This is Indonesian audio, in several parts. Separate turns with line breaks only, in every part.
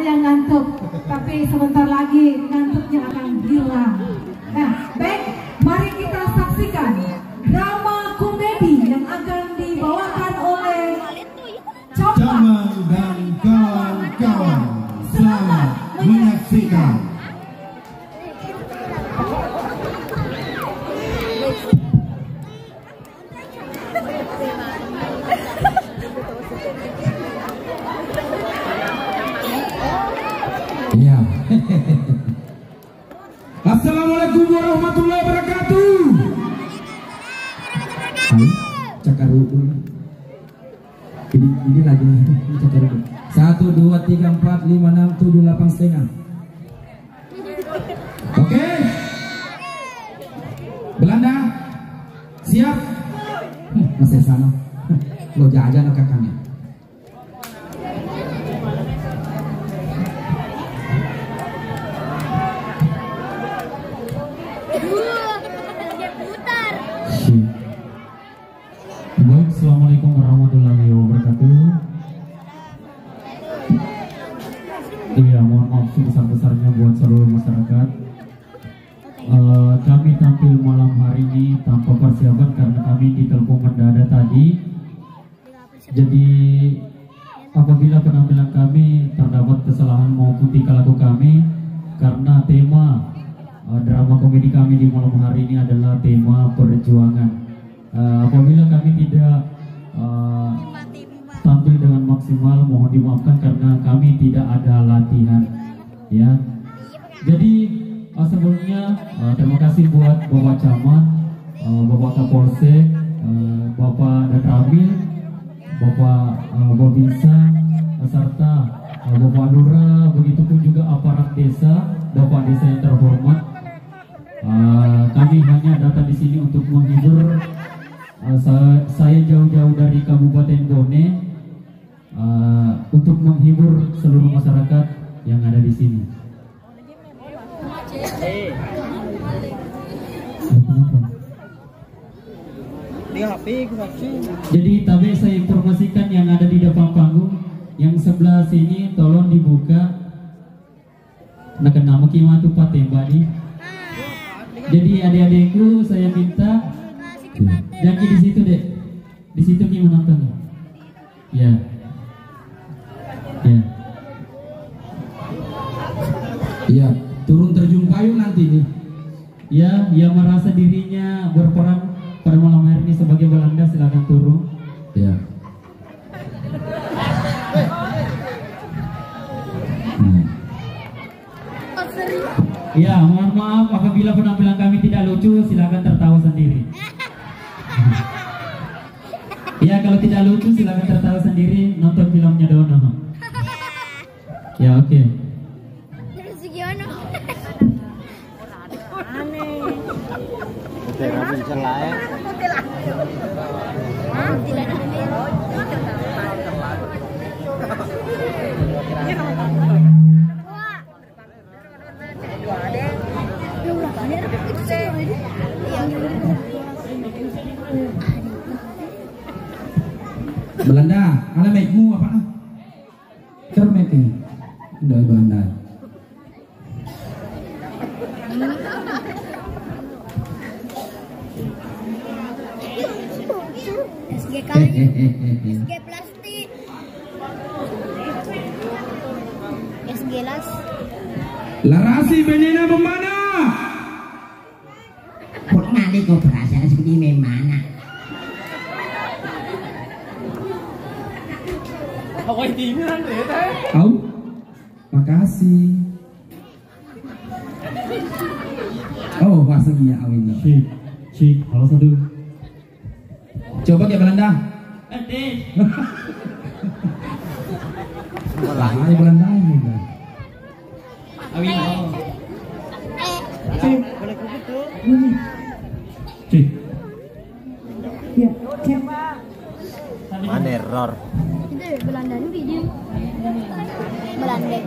yang ngantuk, tapi sebentar lagi ngantuknya akan hilang. Nah, baik, mari kita saksikan drama komedi yang akan dibawakan oleh
Camang dan kawan-kawan. Selamat menyaksikan.
Ya. Assalamualaikum warahmatullahi wabarakatuh. Hai, cakaru. Ini lagi cakaru. 1 2 3 4 5 6 7 8 setengah. Oke. Belanda siap. Masih sana. Lo jajan kakaknya.
Baik, assalamualaikum warahmatullahi wabarakatuh. Iya, mohon maaf sebesar-besarnya buat seluruh masyarakat. Kami tampil malam hari ini tanpa persiapan karena kami ditelepon mendadak tadi. Jadi apabila penampilan kami terdapat kesalahan maupun tingkah laku kami, karena tema drama komedi kami di malam hari ini adalah tema perjuangan. Apabila kami tidak tampil dengan maksimal, mohon dimaafkan karena kami tidak ada latihan, ya. Jadi sebelumnya terima kasih buat Bapak Camat, Bapak Kapolsek, Bapak Dadramil, Bapak Babinsa, serta Bapak Lurah, begitupun juga aparat desa, Bapak desa yang terhormat. Kami hanya datang di sini untuk menghibur. Saya jauh-jauh dari Kabupaten Bone untuk menghibur seluruh masyarakat yang ada di sini. Jadi tadi saya informasikan yang ada di depan panggung, yang sebelah sini tolong dibuka. Nak nama kima tu patembadi. Jadi adik-adikku saya minta. Jangan di situ dek, di situ gimana nonton? Ya, ya,
iya. Turun terjun payung nanti nih.
ya. Yang merasa dirinya berperan pada malam hari ini sebagai Belanda silakan turun.
Ya.
Ya, mohon maaf apabila penampilan kami tidak lucu, silakan tertawa sendiri. Ya, kalau tidak lucu silakan tertawa sendiri, nonton filmnya Dono. Ya, oke.
Terus gimana?
Belanda, ada make-mu apa? Ker make-nya. Udah Belanda.
SG kayu, SG plastik, SG las.
Larasi benena bemana?
Kok nanti kau perasaan seperti memana?
Au, makasih. Oh, wassabi ya awin.
Cik, halo satu.
Coba ya Belanda. Hai Belanda ini.
Awin.
Cik.
Ya, cek.
Mana error?
Itu Belanda ini video. Belanda.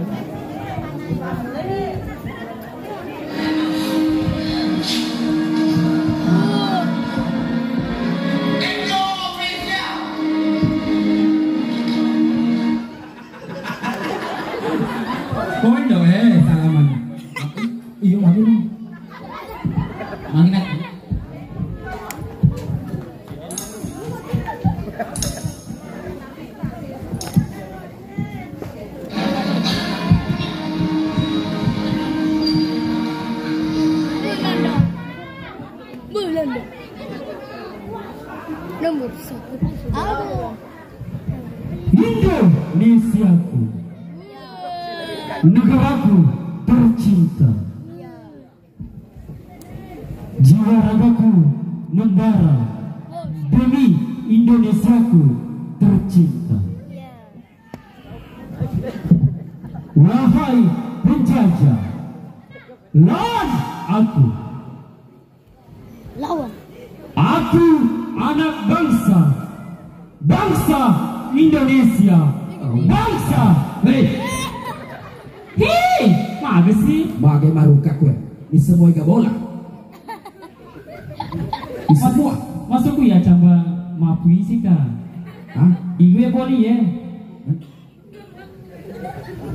Poin dong salaman. Iya maju dong. Mangina.
Belanda. Nomor 1.
Indonesiaku, negaraku tercinta. Jiwa ragaku membara demi Indonesiaku tercinta. Wahai penjajah, lawan aku.
Lawan.
Aku anak bangsa, bangsa Indonesia, bangsa. Hei, mana sih?
Bagai maruka kue. Ini semua iga bola. Ini semua.
Masuk ya coba mapui sih kak.
Hah?
Igue boleh ya?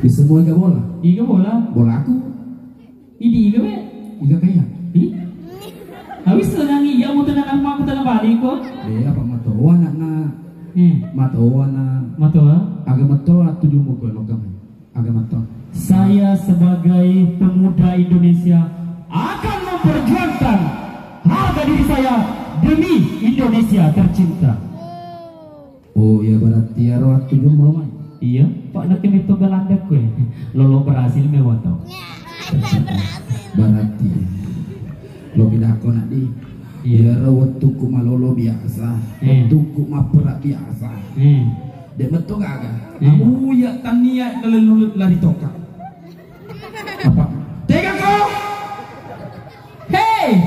Ini semua iga bola.
Igue bola.
Bola aku.
Ini igue be.
Iga kaya.
Ih. Habis tenang iya mau tenang aku tenang balik kok.
Apa matoa anak matoa na
Matoa.
agak matoa 7 mukul logam. Agak matoa.
Saya sebagai pemuda Indonesia akan memperjuangkan harga diri saya demi Indonesia tercinta.
Oh ya berarti ya roh 7 mulai.
Iya, Pak nak itu Belanda kue. Lolo berhasil mewato.
Berarti lo pindah aku nak di. Iya rawat tuku malolo biasa. Tuku maperak biasa. Dia betul gak kan? Kamu ya tania kalau lari toka. Apa? Tega kau?
Hei,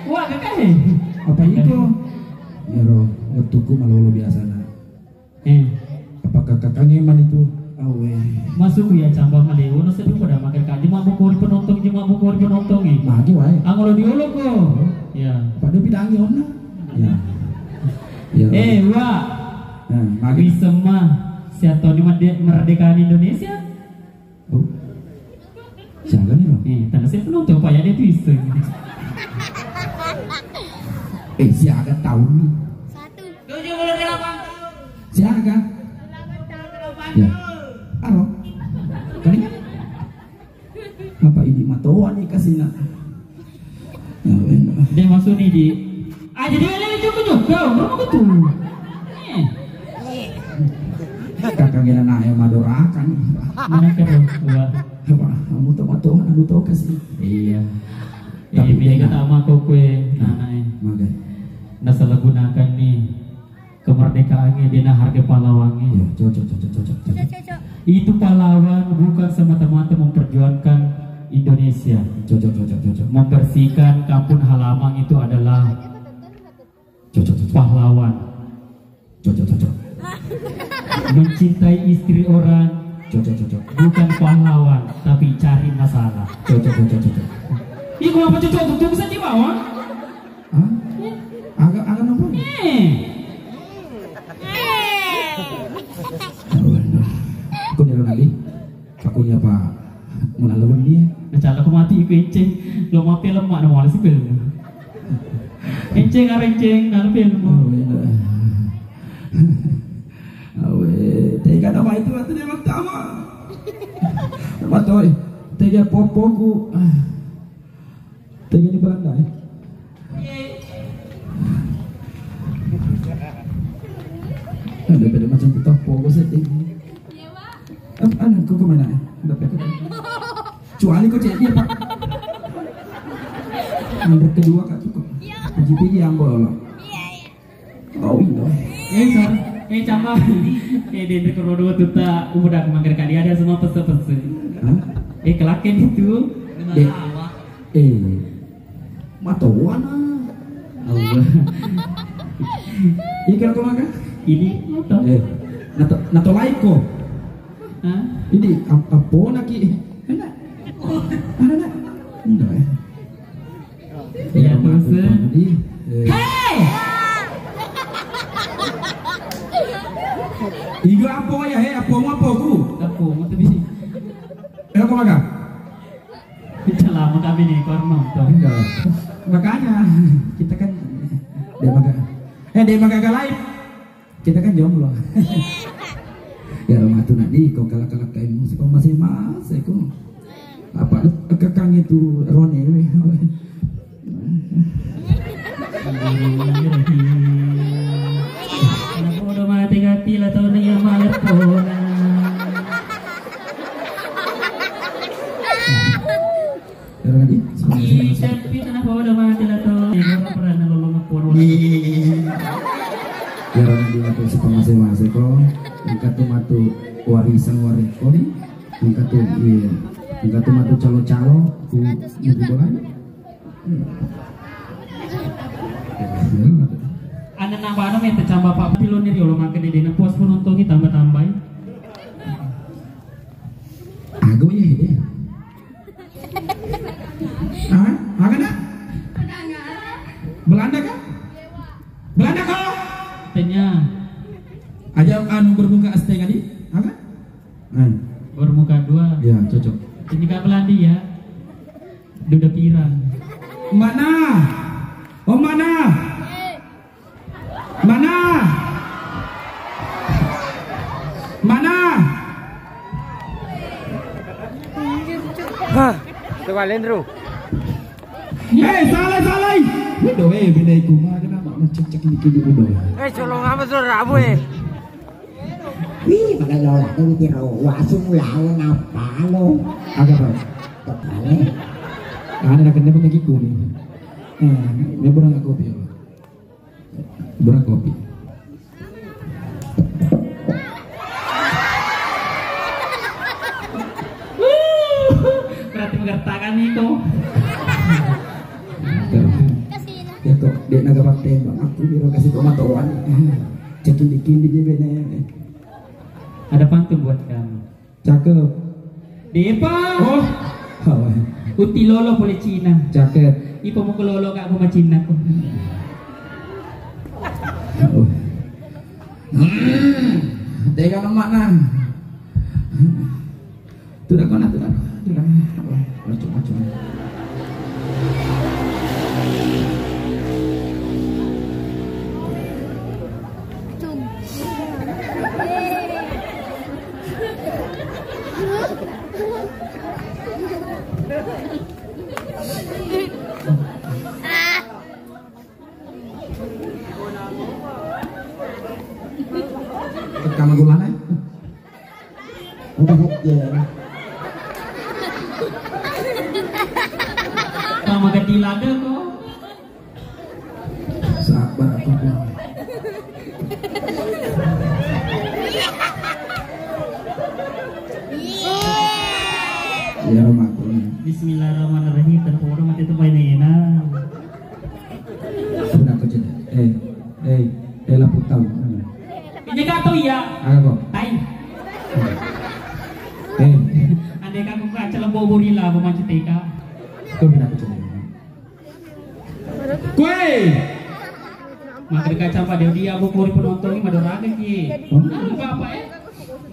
wah kakak.
Apa itu? Ya roh, tuku malolo biasa nak. Apakah kakaknya eman itu? Awe.
Masuk ya cambang maleo, no sedih pada makan kali mabuk kori penonton, mabuk kori penonton ini.
Maju wae.
Angolo diolok kok. Ya.
Pada bidangi ona. Ya. Ya.
Wah.
Nah, magi
Bisa mah siapa di merdekakan Indonesia?
Oh. Jangan nih.
Tanda saya penonton Pak ya dia bisa.
Siaga tahun nih.
1.
Siaga. Ya. Aro. Kali. Apa ini matoa nih kasih nak?
Dia masuk nih di. Jadi dia juga berapa betul?
Kakaknya anak yang madorakan.
Mana kan? Wah.
Apa? Kamu tuh matoa, anu tuh kasih.
Iya.
Tapi
Ini kata ama kue, anaknya.
Magai.
Nasal gunakan nih kemerdekaannya dia harga pahlawannya.
Ya, cocok.
Cocok.
Itu pahlawan bukan semata-mata memperjuangkan Indonesia.
Cocok.
Membersihkan kampung halaman itu adalah
Cocok.
pahlawan.
Cocok.
Mencintai istri orang
Cocok.
bukan pahlawan, tapi cari masalah.
Cocok.
Ih, kenapa cocok tuh bisa di bawah?
Hah? Agak nomor. Aku nyala lagi. Aku nyapa. Mau lawan dia.
Macam aku mati ikut enceng. Lo mati lemak nama orang sipil. Enceng nalpil.
Awe, tega nama itu atau dia pertama. Matoy, tega popoku. Tega di Belanda. Ada beda macam kita pogo setting. Apa kau kemana? Dapat ke? Cuali kau cek dia pak. Nomor kedua kak cukup. Pigi yang bolong. Oh iya.
Cambang. Di kedua tuta udah mager kali ada semua pese-pese. Kelaken itu.
Matoan.
Allah.
Ini kalau kau makan?
Ini
Nato laiko.
Hah?
Ini apa lagi? Enak. Ada. Enggak.
Ya terus.
Hey! Iga apa ya? Apa ku?
Apa mau tu bisi?
kok makan?
Selama kami nih korno tuh.
Enggak. Makanya kita kan dia makan live. Kita kan jomblo. Ya rumah tuh nanti kau kalak-kalak kayak musik kau masih kok. Apa kekang itu Rone
Aku udah mati lah tahun yang maler pona. Tapi kenapa udah mati lah tahun? Orang pernah lolo ngepon.
Ya orang dia tuh suka masing-masing kok. Angkat tuh matu warisan wareko nih. Angkat tuh iya. Angkat tuh matu calo-calo. Ku ibu bola.
Ada nambah yang tercambah Pak Pilon nih kalau makan di dena puas penontonnya tambah-tambah.
Aku ya ini. Agak nak? Belanda kah? Belanda kah?
Tanya.
Aja anu bermuka asteng tadi, agak?
Bermuka dua.
Ya cocok.
Ini kak Belandi ya. Duda pirang.
Mana? Oh mana? Mana? Mana?
Hah, kewalen ru.
Salah. Udah bina iku mah kenapa mencek-cek dikit udah.
Colong apa tuh rabu
Wih, pakai lola tuh tiro wasu mulawan apa lo?
Agak apa?
Kepala.
Ada kena penyakit kuning. Dia berangkat kopi. Berangkat kopi.
Berarti menggertakan itu.
Ya kok dia naga tembak aku biro kasih pemantauan. Cekin dikit dia bene.
Ada pantun buat kamu.
Cakep.
Depa.
Oh.
Uti lolo boleh Cina.
Cakep.
Ipo mau ke lolo kak aku Cina kok.
Oh. Tega mana? Tuh kau nak tuh. Macam-macam. Kamu gulana?
Udah saja.
Kamu ganti laga kok.
Sabar aku pun. Ya rumahku.
Bismillahirrahmanirrahim. Terpura mati tu painena.
Sudah kau jadi. Lampu tahu.
Ini kata ya.
Agak kok.
Tai. Andai kamu kaca lembu burila memancing teka.
Kau bina kau jadi. Kue.
Maka kaca pada dia aku kuri penonton ini madoraga ki. Enggak apa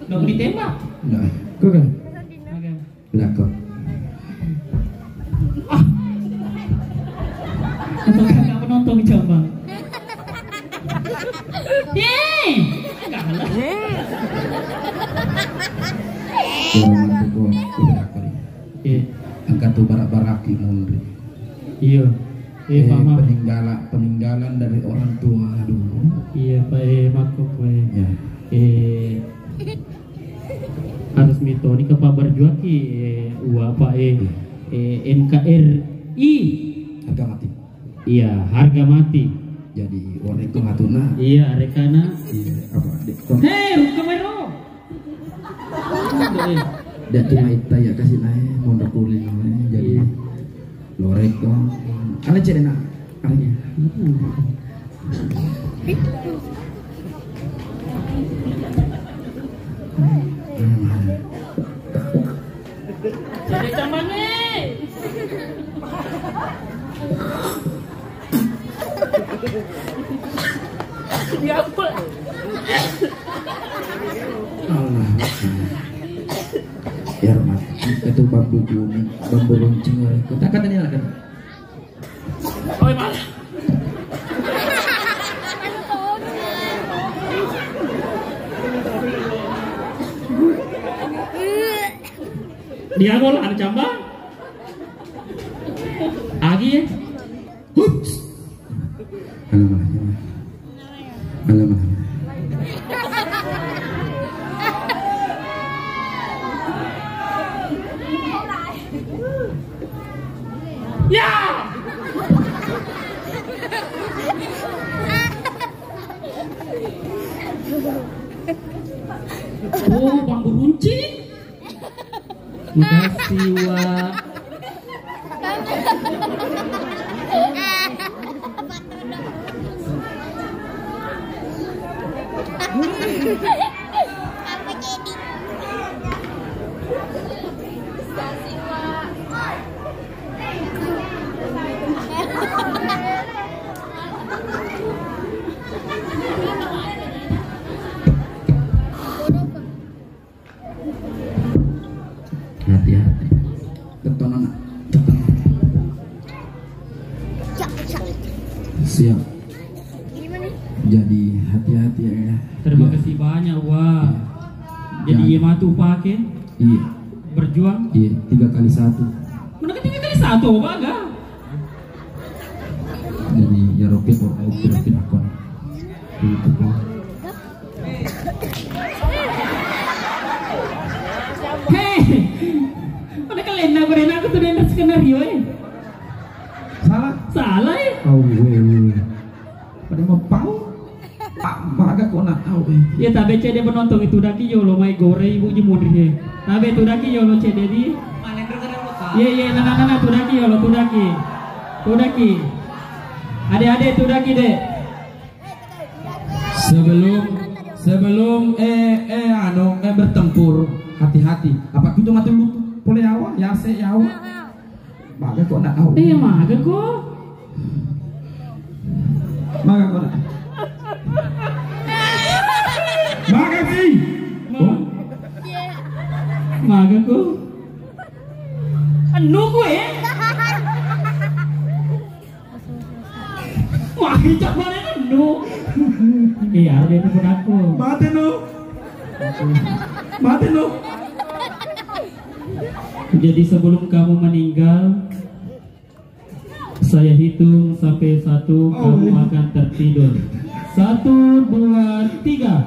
Dong ditembak.
Nah, kau kan. Belakang.
Untuk kakak penonton coba. Enggak lah.
Orang itu belakang. Angkat tu barak-baraki mundur.
Iya. Paham.
Peninggalan dari orang tua dulu.
Iya, Pak makuk
Ya.
Harus mitoni ke Pak Barjuaki apa NKRI
Harga mati.
iya harga mati
Jadi orang itu ngatuna.
iya rekana
Apa?
kamero
Dan cuma itu ya kasih naik mondok kulit jadi lorek dong. Karena jadi nak artinya.
jadi zamane ya apa
Ya rumah itu bambu kuning, bambu runcing. Kita kan ini lah kan. Oh malah. Dia ngolah camba. Agi ya. Hups. Alamak. Alamak. Ya. Oh, bambu runcing. Makasih, Wak. Hati-hati. Beton anak. Siap. Jadi hati-hati ya.
Terima kasih banyak, Wak. Jadi iya matu pakai.
Iya.
Berjuang.
Iya. 3 kali 1.
Mana ke 3 kali 1, bangga.
Jadi ya roket roket aku. Itu kok. Aku tuh dengar skenario salah ya. Oh pada mau pau pak baga kok nak tahu ya tapi cede penonton itu daki yo lo mai gore ibu jemur ye tapi itu daki yo lo cede di ye nana tuh daki yo lo tuh daki ade tuh daki deh sebelum bertempur hati-hati apa itu mati lu boleh awak ya se yawa baga kok nak tahu maga kok nak maga sih maga kok anu gue wah hijab mana anu iya ada itu pun aku mati no. Jadi sebelum kamu meninggal, saya hitung sampai 1, kamu akan tertidur. 1, 2, 3.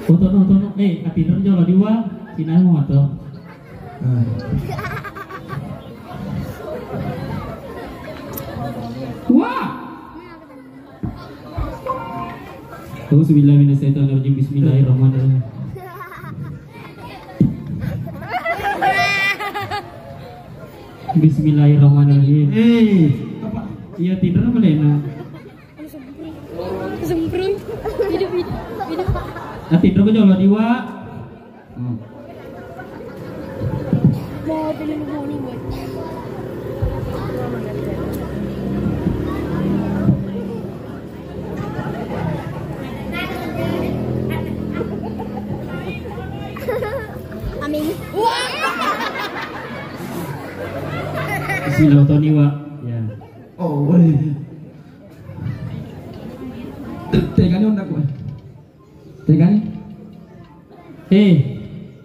Tono. Tidur jolo diwa, Cina mau atau? Wah. Auzubillahiminasyaitonirrajim. Bismillahirrahmanirrahim. Bismillahirrahmanirrahim. Apa? Iya tidur apa Lena?
Semprung. Hidup.
Tidur ke jolo diwa.
Mau beli moni buat. Amin.
Bismillahirrahmanirrahim, Wak. Ya.
Oh, tegani undak ko. Tegani.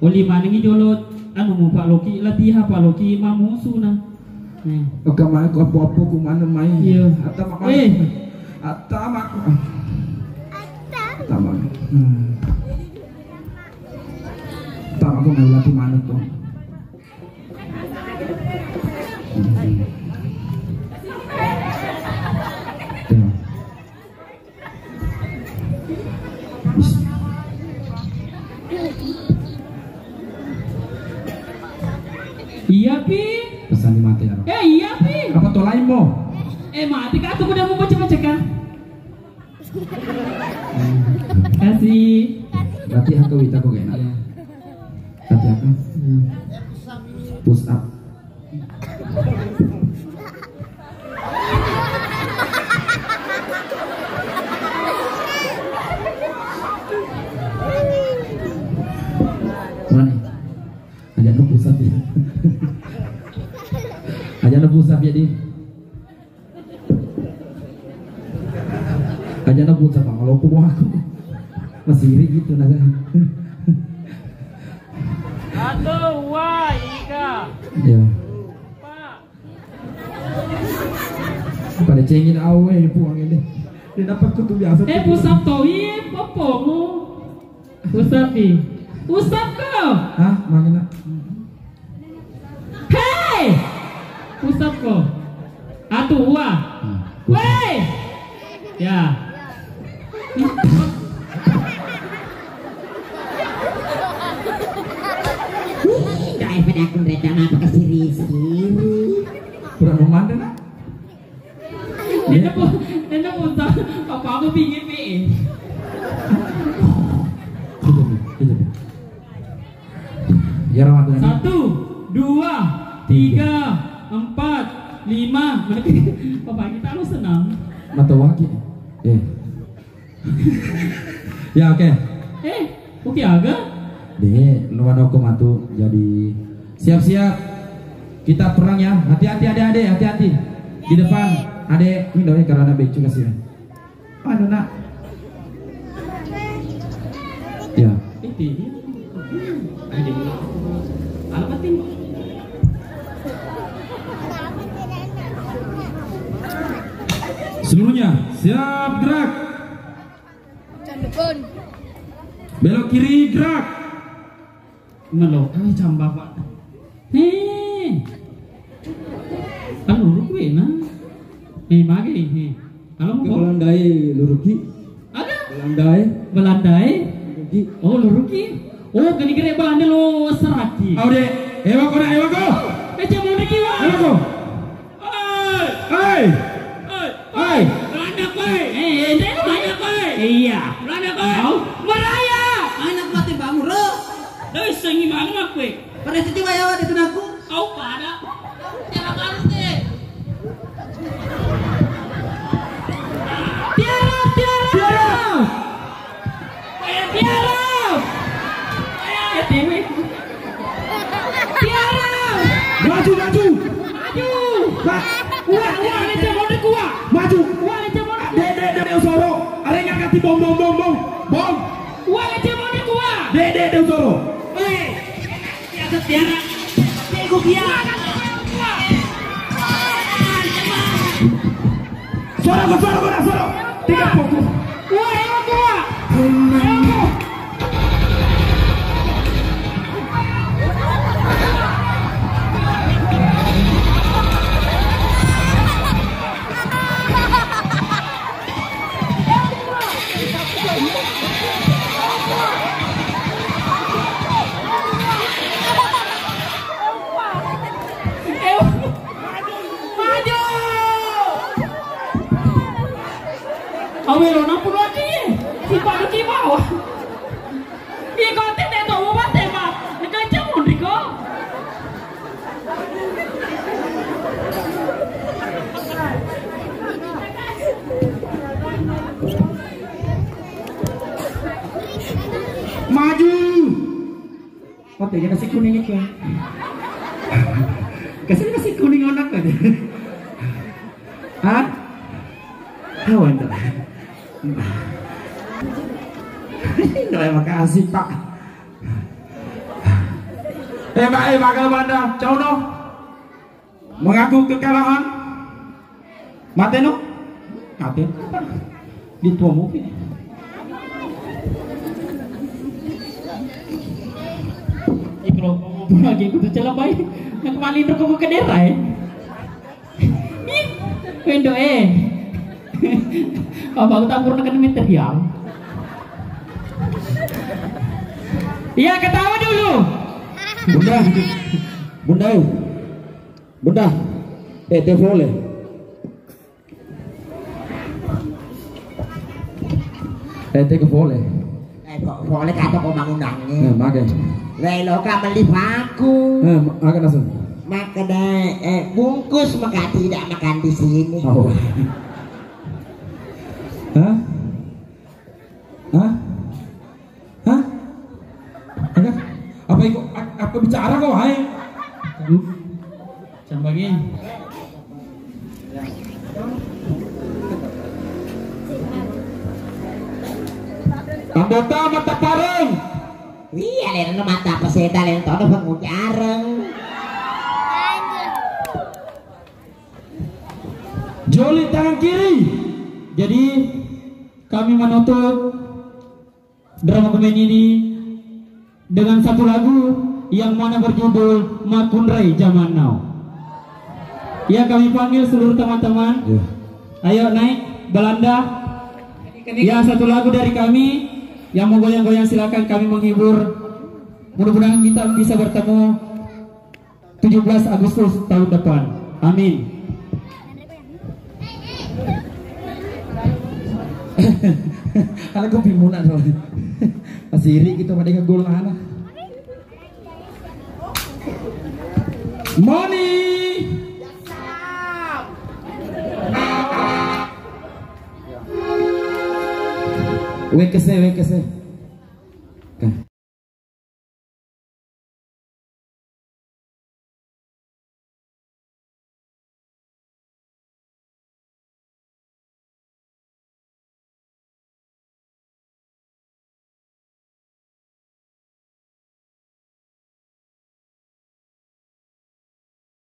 Oli maningi jolo anu mo Pak Loki latihan Pak Loki mamusu na. Oke mah ko apa ku mana mai. Iya. Atama. Tama ko ngalati mana to. Iya pi pesan di mati ya. Iya pi apa to lain mo mati ka tuh udah mau baca kan kasih berarti aku wita kok enak berarti aku push up jadi. Aja nak buat sama kalau aku masih iri gitu nasa.
Satu, dua, tiga.
Ya. Pada cengin awe puang ini. Dia dapat kutu biasa.
Pusat toi, popomu. Pusat nih. Pusat kau.
Hah, mana?
Hei, pusat kau. Atu wah. Weh. Ya.
Daripada aku merencana apa ke siri-siri.
Kurang memandan nak?
Nena pusat. Apa aku pingin nih?
Ya Ramadan.
1, 2, 3, 4, 5. Bapak kita lu senang.
Mata waki. Ya oke.
Oke agak.
Deh, luar aku matu. Jadi siap-siap. Kita perang ya. Hati-hati adik-adik, hati-hati. Di depan adik windownya karena becu kasih. Aduh nak. Ya. Seluruhnya siap gerak. Belok kiri gerak.
Melok, cambak pak. Kan luruk gue nah. Magi. Kalau mau
Belandai luruki.
ada
Belandai.
Belandai. Oh luruki. Oh kini-kini Belanda lo seraki.
Aude, ewa ko.
Macam mau pergi wah.
Ewa ko. Hey.
Belanda koi. Belanda koi. Iya. Belanda koi. Meraya.
Anak mati bangun lo.
Dari sengi mana koi?
Pada sisi wayawa di tunangku.
Kau pada.
Jangan harus deh.
Tiara.
Maju.
Wah, macam mana kuah?
Maju.
Wah, macam mana?
Dede Usoro. Ada yang ngangkat bom. Bom.
Wah, macam mana kuah?
Dede Usoro.
Tiara. Tengok dia.
Suara. 3 fokus.
Wah, emang kuah. Awero na puno lagi. Si Padu ki bawah. Ikaw tete to mo ba tema? Nakacha mo Rico.
Maju. Oke, ya kasih kuning itu. Kasih kuning anak kan. Hah? Kawan dah. Terima kasih Pak. Pak Banda, Cono. Mengaku kekalahan. Mate no? Mate. Di tua mungkin.
Ikro lagi kudu celabai. Nak malin ko ke daerah. Wendo Abang tampur dengan material. Iya ketawa dulu.
Bunda. Te boleh. Te ke boleh.
Boleh kata kau bangunannya.
Makan.
Lelo ka beli paku.
Makan langsung.
Maka bungkus maka tidak makan di sini.
Oh. Hah? Apa bicara kau hai?
Jangan bagi.
Anggota mata pareng.
Iya, lain mata peseta lain tono pengucareng.
Joli tangan kiri. Jadi kami menutup drama komedi ini dengan satu lagu yang mana berjudul Makunrai Zaman Now. Ya, kami panggil seluruh teman-teman. Ayo naik Belanda. Ya, satu lagu dari kami. Yang mau goyang-goyang silakan, kami menghibur. Mudah-mudahan kita bisa bertemu 17 Agustus tahun depan. Amin.
Kalau gue bingung nak soalnya. Masih iri kita pada ngegol mana? Money. Wekese.